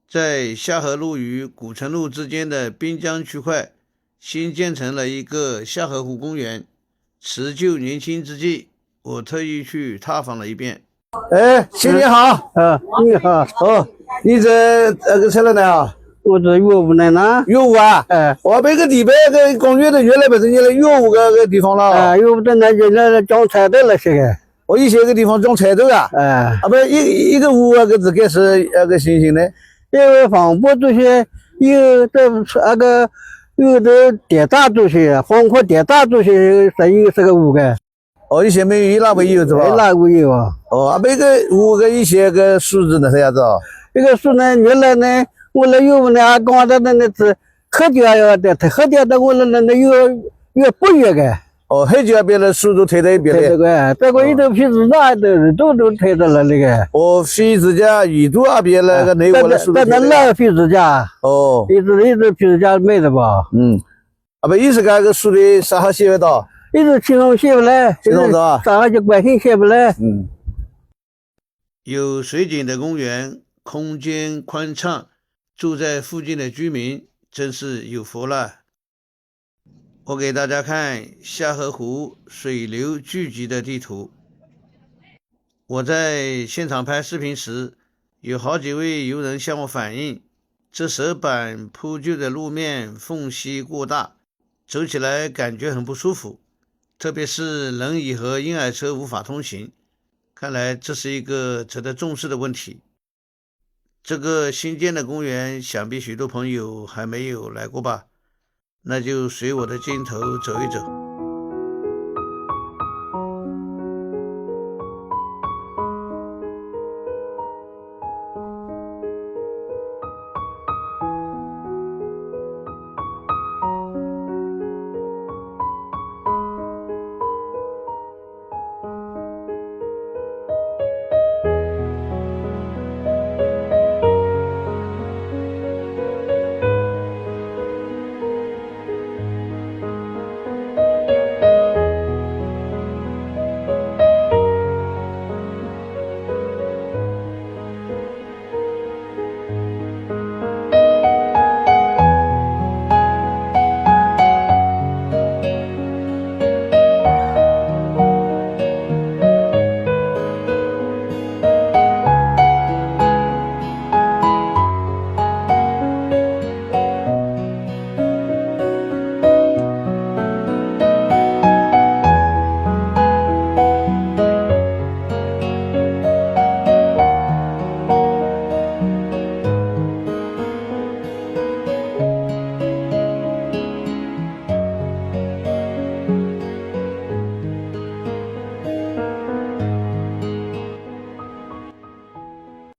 在下河路与古城路之间的滨江区块新建成了一个下河湖公园。辞旧年轻之际，我特意去踏访了一遍。哎，新年好！你好，哦，你这个车来啊？我这岳父奶奶，岳父啊？我这个地边个公园的原来不是你的岳父个地方了？岳父在那就那种菜的那些个。我以前个地方种菜豆啊。不一个屋个自己是那个新型的。因为房屋这些有的那个有的电大这些，房壳电大这些是有这个屋个。哦，以前没有那个有是吧？那个有啊。哦，那个屋个以前个数字那是啥子哦？这个数呢，原来呢，我那岳父呢，还讲的那是喝酒要的，喝酒的我那有8月个。哦，很久别的数都推到一边的。这个一头皮子大都推到了那个。哦，皮子家一度那边那个内国的数都推到。那皮子家。哦。一直皮子家没的吧？不，也是那个数的啥好写不到。一直青龙写不来，青龙是吧？啥个就关心写不来。有水景的公园，空间宽敞，住在附近的居民真是有福了。我给大家看下河湖水流聚集的地图。我在现场拍视频时，有好几位游人向我反映，这石板铺就的路面缝隙过大，走起来感觉很不舒服，特别是轮椅和婴儿车无法通行。看来这是一个值得重视的问题。这个新建的公园，想必许多朋友还没有来过吧？那就随我的镜头走一走。